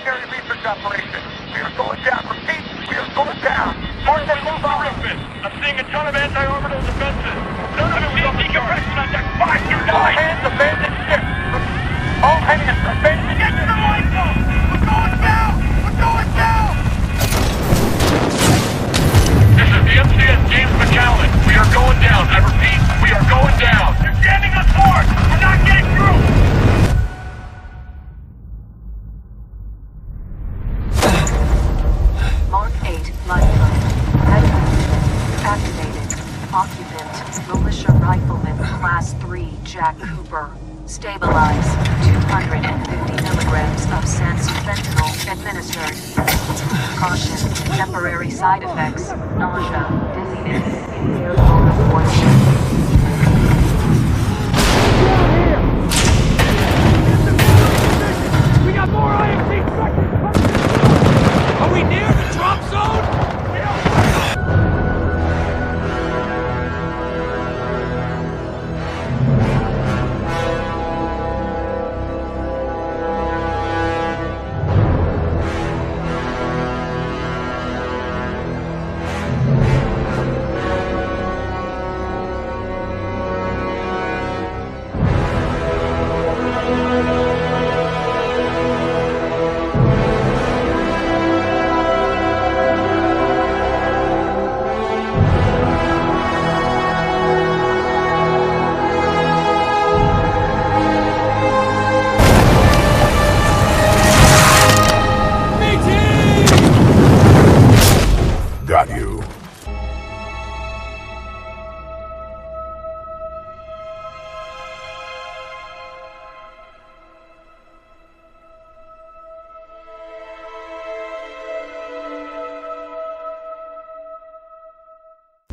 military research operation. We are going down. Repeat, we are going down. Mark that move on. I'm seeing a ton of anti-orbital defenses. None of them will decompression on deck 529. All hands abandon ship. All hands abandon. Get to the lifeboat. We're going down. We're going down. This is the MCS James McCallum. We are going down. I repeat, we are going down. You're jamming us hard. We're not getting through. Mark 8 lifeboat. Activated. Occupant, militia rifleman, class 3, Jack Cooper. Stabilize. 250 milligrams of fentanyl administered. Caution. Temporary side effects. Nausea, dizziness, impaired motor coordination. We got more IMC structures coming! Are we near the drop zone? Got you.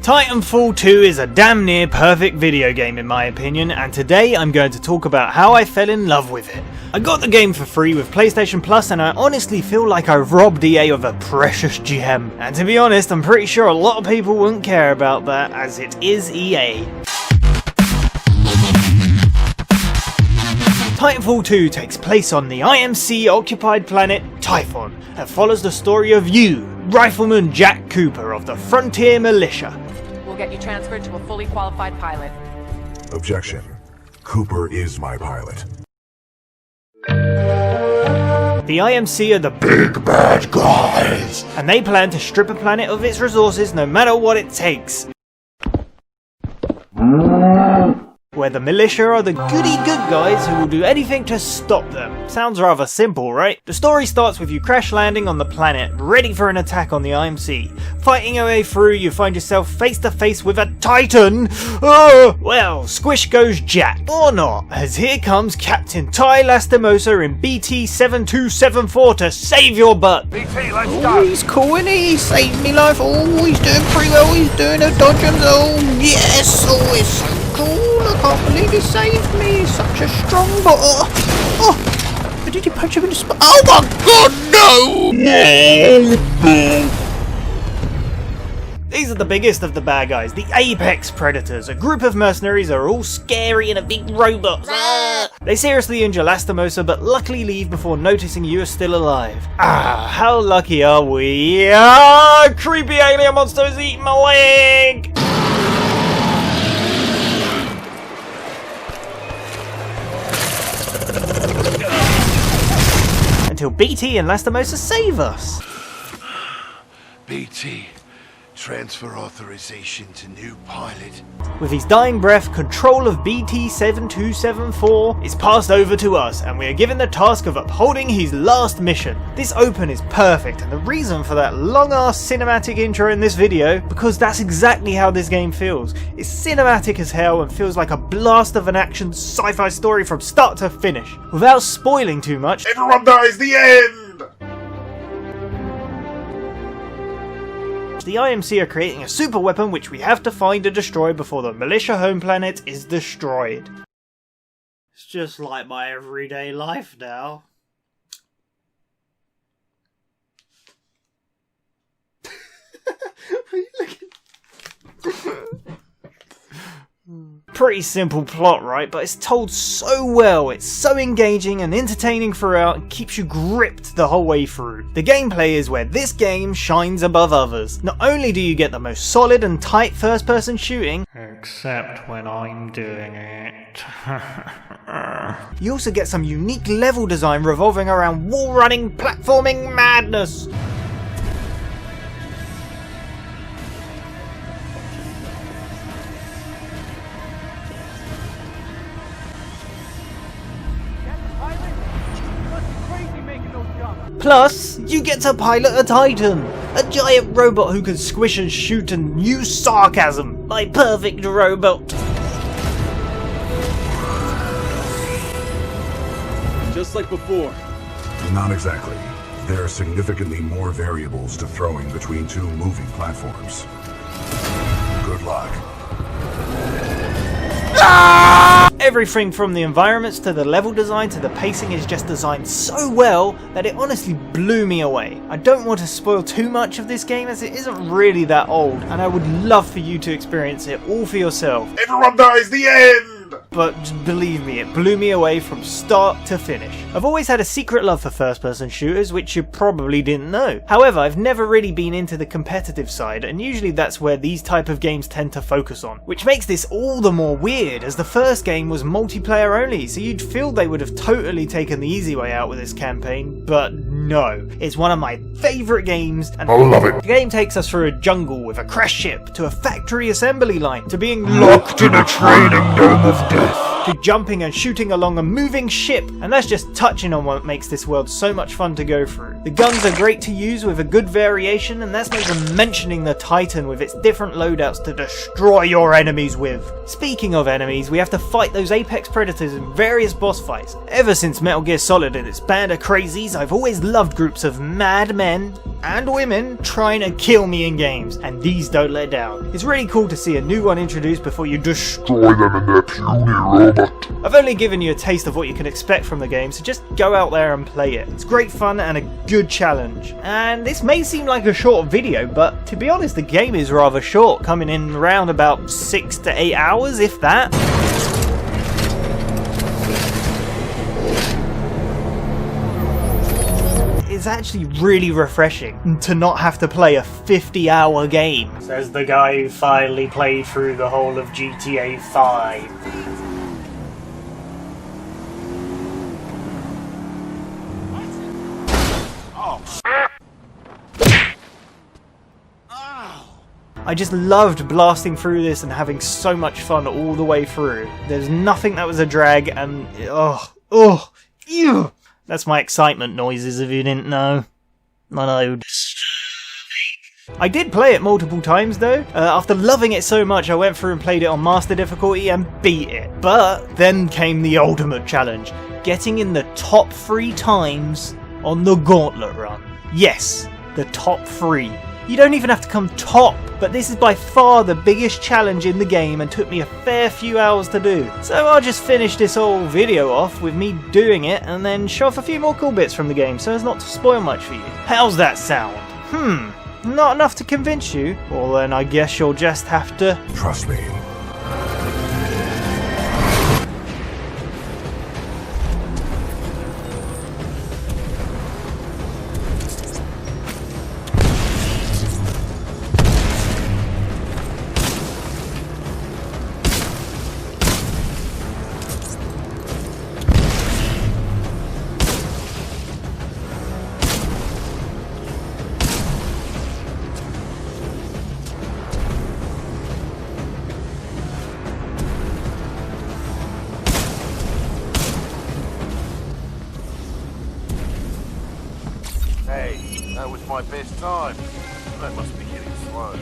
Titanfall 2 is a damn near perfect video game in my opinion, and today I'm going to talk about how I fell in love with it. I got the game for free with PlayStation Plus and I honestly feel like I robbed EA of a precious gem. And to be honest, I'm pretty sure a lot of people wouldn't care about that as it is EA. Titanfall 2 takes place on the IMC-occupied planet Typhon and follows the story of you, Rifleman Jack Cooper of the Frontier Militia. We'll get you transferred to a fully qualified pilot. Objection. Cooper is my pilot. The IMC are the big bad guys, and they plan to strip a planet of its resources no matter what it takes. Where the militia are the goody good guys who will do anything to stop them. Sounds rather simple, right? The story starts with you crash landing on the planet, ready for an attack on the IMC. Fighting your way through, you find yourself face to face with a Titan! Well, squish goes Jack. Or not, as here comes Captain Ty Lastimosa in BT-7274 to save your butt. BT, let's Oh, go. he's cool, and he saved me life. Oh, he's doing pretty well. He's doing a dodge and oh, yes. Oh, it's so cool. I can't believe he saved me. He's such a strong bot. Oh, did he punch him in the spot? Oh my god, no! These are the biggest of the bad guys, the Apex Predators, a group of mercenaries are all scary and a big robots. They seriously injure Lastimosa but luckily leave before noticing you are still alive. How lucky are we? Creepy alien monster is eating my leg! Until BT and Lastimosa save us. BT, transfer authorization to new pilot. With his dying breath, control of BT-7274 is passed over to us, and we are given the task of upholding his last mission. This open is perfect, and the reason for that long-ass cinematic intro in this video, because that's exactly how this game feels. It's cinematic as hell and feels like a blast of an action sci-fi story from start to finish. Without spoiling too much, Everyone dies, the end! the IMC are creating a super weapon which we have to find and destroy before the militia home planet is destroyed. It's just like my everyday life now. What are you looking? Pretty simple plot, right? But it's told so well, it's so engaging and entertaining throughout and keeps you gripped the whole way through. The gameplay is where this game shines above others. Not only do you get the most solid and tight first-person shooting, except when I'm doing it, you also get some unique level design revolving around wall-running, platforming madness. Plus, you get to pilot a Titan, a giant robot who can squish and shoot and use sarcasm. My perfect robot. Just like before. Not exactly. There are significantly more variables to throwing between two moving platforms. Good luck. Everything from the environments to the level design to the pacing is just designed so well that it honestly blew me away. I don't want to spoil too much of this game as it isn't really that old, and I would love for you to experience it all for yourself. Everyone dies, the end! But believe me, it blew me away from start to finish. I've always had a secret love for first-person shooters, which you probably didn't know. However, I've never really been into the competitive side, and usually that's where these type of games tend to focus on. Which makes this all the more weird, as the first game was multiplayer only, so you'd feel they would have totally taken the easy way out with this campaign, but no. It's one of my favourite games, and I love it. The game takes us through a jungle with a crash ship, to a factory assembly line, to being locked in a training dome of death, to jumping and shooting along a moving ship, and that's just touching on what makes this world so much fun to go through. The guns are great to use with a good variation, and that's not even mentioning the Titan with its different loadouts to destroy your enemies with. Speaking of enemies, we have to fight those apex predators in various boss fights. Ever since Metal Gear Solid and its band of crazies, I've always loved groups of mad men and women trying to kill me in games, and these don't let down. It's really cool to see a new one introduced before you destroy them in their puny robot. I've only given you a taste of what you can expect from the game, so just go out there and play it. It's great fun and a good challenge. And this may seem like a short video, but to be honest, the game is rather short, coming in around about 6 to 8 hours, if that. It's actually really refreshing to not have to play a 50-hour game. Says the guy who finally played through the whole of GTA 5. I just loved blasting through this and having so much fun all the way through. There's nothing that was a drag, and ew. That's my excitement noises if you didn't know. I know. I did play it multiple times though. After loving it so much, I went through and played it on master difficulty and beat it. But then came the ultimate challenge, getting in the top 3 times on the gauntlet run. Yes, the top 3. You don't even have to come top, but this is by far the biggest challenge in the game and took me a fair few hours to do. So I'll just finish this whole video off with me doing it and then show off a few more cool bits from the game so as not to spoil much for you. How's that sound? Not enough to convince you? Well then I guess you'll just have to... Trust me. Hey, that was my best time. That must be getting slow.